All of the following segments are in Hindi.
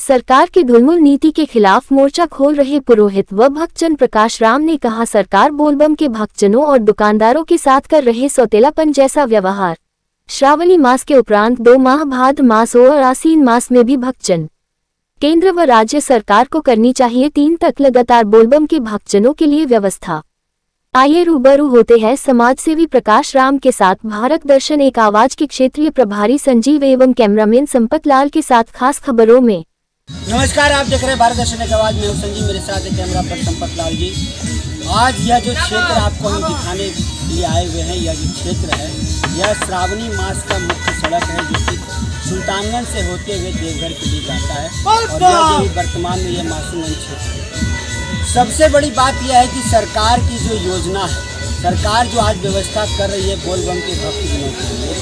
सरकार की ढुलमुल नीति के खिलाफ मोर्चा खोल रहे पुरोहित व भक्तजन प्रकाश राम ने कहा, सरकार बोलबम के भक्तजनों और दुकानदारों के साथ कर रहे सौतेलापन जैसा व्यवहार। श्रावणी मास के उपरांत 2 माह भाद्र मास और आसीन मास में भी भक्तजन केंद्र व राज्य सरकार को करनी चाहिए 3 तक लगातार बोलबम के भक्तजनों के लिए व्यवस्था। आइए रूबरू होते हैं समाजसेवी प्रकाश राम के साथ। भारत दर्शन एक आवाज के क्षेत्रीय प्रभारी संजीव एवं कैमरामैन संपत लाल के साथ खास खबरों में। नमस्कार, आप देख रहे हैं भारत दर्शन एक आवाज में हूं संजीव, मेरे साथ है कैमरा पर संपत लाल जी। आज यह जो क्षेत्र आपको हम दिखाने के लिए आए हुए हैं, यह जो क्षेत्र है यह श्रावणी मास का मुख्य सड़क है जो कि सुल्तानगंज से होते हुए देवघर के लिए जाता है और यह जो वर्तमान में यह मासूमगंज क्षेत्र है। सबसे बड़ी बात यह है कि सरकार की जो योजना है, सरकार जो आज व्यवस्था कर रही है बोलबम के भक्तजनों के लिए,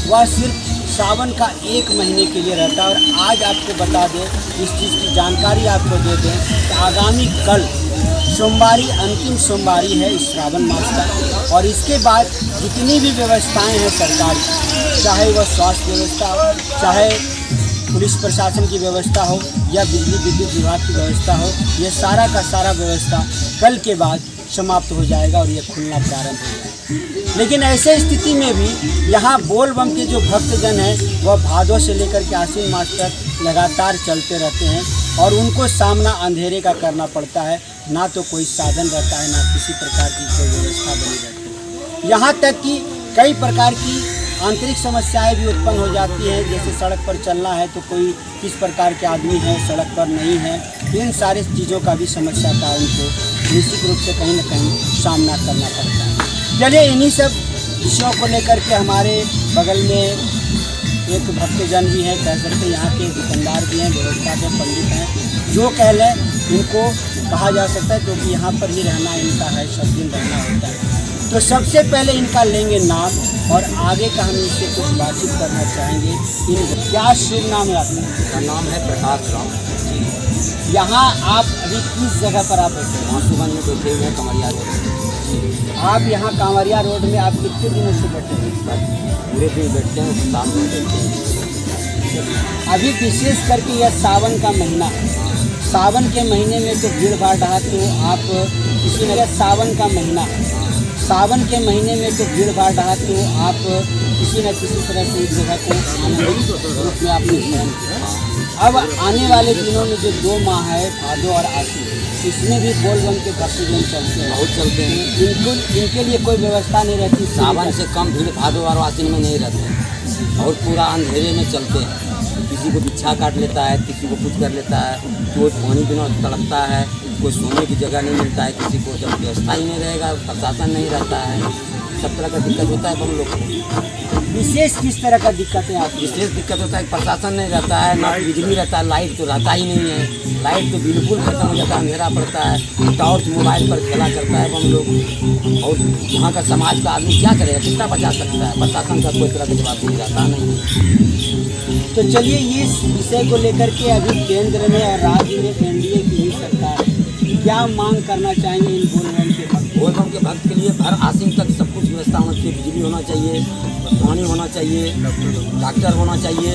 वह सिर्फ सावन का 1 महीने के लिए रहता है। और आज आपको बता दें, इस चीज़ की जानकारी आपको दे दें कि आगामी कल सोमवारी अंतिम सोमवारी है इस श्रावण मास का, और इसके बाद जितनी भी व्यवस्थाएं हैं सरकार की, चाहे वह स्वास्थ्य व्यवस्था हो, चाहे पुलिस प्रशासन की व्यवस्था हो या बिजली विद्युत विभाग की व्यवस्था हो, यह सारा का सारा व्यवस्था कल के बाद समाप्त हो जाएगा और यह खुलना प्रारंभ हो जाएगा। लेकिन ऐसे स्थिति में भी यहाँ बोलबम के जो भक्तजन हैं वह भादों से लेकर के आसीन मास तक लगातार चलते रहते हैं और उनको सामना अंधेरे का करना पड़ता है। ना तो कोई साधन रहता है, ना किसी प्रकार की कोई व्यवस्था बनी रहती है। यहाँ तक कि कई प्रकार की आंतरिक समस्याएं भी उत्पन्न हो जाती हैं, जैसे सड़क पर चलना है तो कोई किस प्रकार के आदमी है, सड़क पर नहीं है, इन सारी चीज़ों का भी समस्या का उनको निश्चित रूप से कहीं न कहीं सामना करना पड़ता है। चलिए इन्हीं सब विषयों को लेकर के हमारे बगल में एक भक्तजन भी हैं, कह सकते हैं यहाँ के दुकानदार भी हैं, व्यवस्था के पंडित हैं, जो कह लें इनको कहा जा सकता है, क्योंकि यहाँ पर ही रहना इनका है, सब दिन रहना होता है। तो सबसे पहले इनका लेंगे नाम और आगे का हम इनसे कुछ बातचीत करना चाहेंगे। क्या शुभ नाम है आपका? मेरा नाम है प्रकाश राम। यहाँ आप अभी किस जगह पर आप बैठे हैं? मासूमगंज में बैठे हुए हैं, कमरिया रोड। आप यहाँ कांवरिया रोड में आप कितने दिनों से बैठे हैं? पूरे दिन बैठते हैं, साथ में बैठते हैं। अभी विशेष करके यह सावन का महीना है, सावन के महीने में तो भीड़ भाड़ रहा, तो आप किसी न सावन का महीना है, सावन के महीने में तो भीड़ भाड़ रहा, तो आप किसी न किसी तरह से इस जगह को आनंदित रूप में आपने स्मरण किया। अब आने वाले दिनों में जो 2 माह है भादो और आसीन, इसमें भी बोलबम के भक्तजन चलते हैं, बहुत चलते हैं। इनके लिए कोई व्यवस्था नहीं रहती। सावन से कम भीड़ भादो और आसीन में नहीं रहते हैं और पूरा अंधेरे में चलते हैं। किसी को बिच्छा काट लेता है, किसी को कुछ कर लेता है, कोई पानी बिना तड़पता है, कोई सोने की जगह नहीं मिलता है, किसी को जब व्यवस्था ही नहीं रहेगा, प्रशासन नहीं रहता है, सब तरह का दिक्कत होता है हम लोग को। विशेष किस तरह का दिक्कत है आप? विशेष दिक्कत होता है, प्रशासन नहीं रहता है, ना बिजली रहता है, लाइट तो रहता ही नहीं है, लाइट तो बिल्कुल खत्म हो जाता है, अंधेरा पड़ता है, टॉर्च मोबाइल पर खेला करता है हम लोग। और यहाँ का समाज का आदमी क्या करेगा, कितना बचा सकता है? प्रशासन का कोई तरह का जवाब नहीं रहता नहीं। तो चलिए इस विषय को लेकर के अभी केंद्र में और राज्य में एनडीए की ही सरकार है, क्या मांग करना चाहेंगे इन बोलबम के भक्त? बोलबम के भक्त के लिए हर आसीन तक सब कुछ व्यवस्था होना चाहिए, बिजली होना चाहिए, पानी होना चाहिए, डॉक्टर होना चाहिए,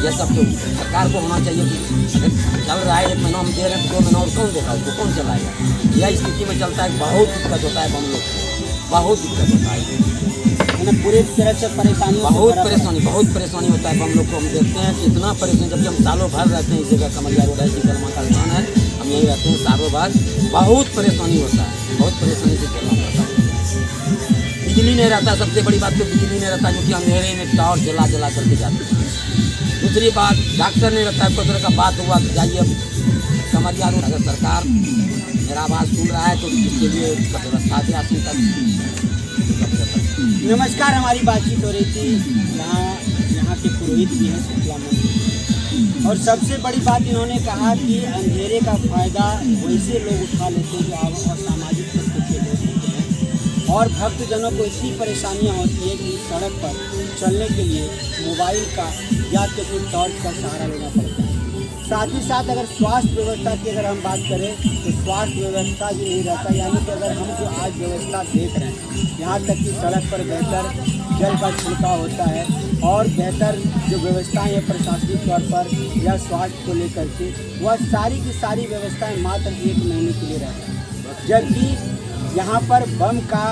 यह सब तो सरकार को होना चाहिए। अगर चल रहा है 1 महीना हम दे रहे हैं, 2 महीना और कौन देगा, उसको कौन चलाएगा? यह स्थिति में चलता है, बहुत दिक्कत होता है हम लोग को, बहुत दिक्कत होता है, पूरी तरह से परेशानी, बहुत परेशानी होता है हम लोग को। हम देखते हैं कि इतना परेशानी, जबकि हम सालों भर रहते हैं इस जगह, कमरिया रोड है, शीतल माँ का स्थान है, हम यहीं रहते हैं सालों भर, बहुत परेशानी होता है, बहुत परेशानी से चलना पड़ता है। बिजली नहीं रहता, सबसे बड़ी बात तो बिजली नहीं रहता, क्योंकि अंधेरे में टॉर्च जला करके जाते हैं। दूसरी बात, डॉक्टर नहीं रहता है, कोई तरह का बात हुआ तो जाइए कमरिया रोड। अगर सरकार मेरा आवाज़ सुन रहा है तो इसके लिए व्यवस्था दे आती तक। नमस्कार, हमारी बातचीत हो रही थी, यहाँ के पुरोहित भी हैं शीतला मंदिर, और सबसे बड़ी बात इन्होंने कहा कि अंधेरे का फ़ायदा वैसे लोग उठा लेते हैं जो असामाजिक तत्व के लोग होते हैं, और भक्तजनों को इतनी परेशानियाँ होती है कि सड़क पर चलने के लिए मोबाइल का या तो फिर टॉर्च का सहारा लेना पड़ता है। साथ ही साथ अगर स्वास्थ्य व्यवस्था की अगर हम बात करें तो स्वास्थ्य व्यवस्था भी नहीं रहता, यानी कि अगर हम जो आज व्यवस्था देख रहे हैं, यहाँ तक कि सड़क पर बेहतर जल का छिड़काव होता है, और बेहतर जो व्यवस्थाएं हैं प्रशासनिक तौर पर या स्वास्थ्य को लेकर के, वह सारी की सारी व्यवस्थाएं मात्र 1 महीने के लिए रहता है। जबकि यहाँ पर बम का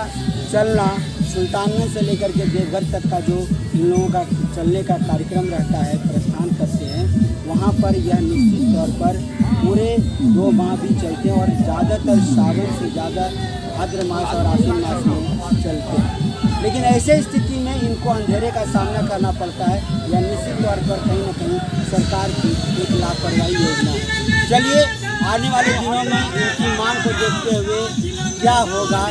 चलना सुल्तानगंज से लेकर के देवघर तक का जो इन लोगों का चलने का कार्यक्रम रहता है, प्रस्थान करते हैं, वहाँ पर यह निश्चित तौर पर पूरे 2 माह भी चलते हैं और ज़्यादातर सावन से ज़्यादा भाद्र मास और आश्विन मास में चलते हैं। लेकिन ऐसे स्थिति में इनको अंधेरे का सामना करना पड़ता है। यह निश्चित तौर पर कहीं न कहीं सरकार की एक लापरवाही योजना है। चलिए आने वाले दिनों में इनकी मांग को देखते हुए क्या होगा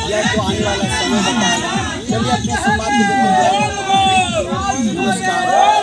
यह तो आने वाला समय बताएगा। चलिए अपने संवाद को देखते हैं। नमस्कार।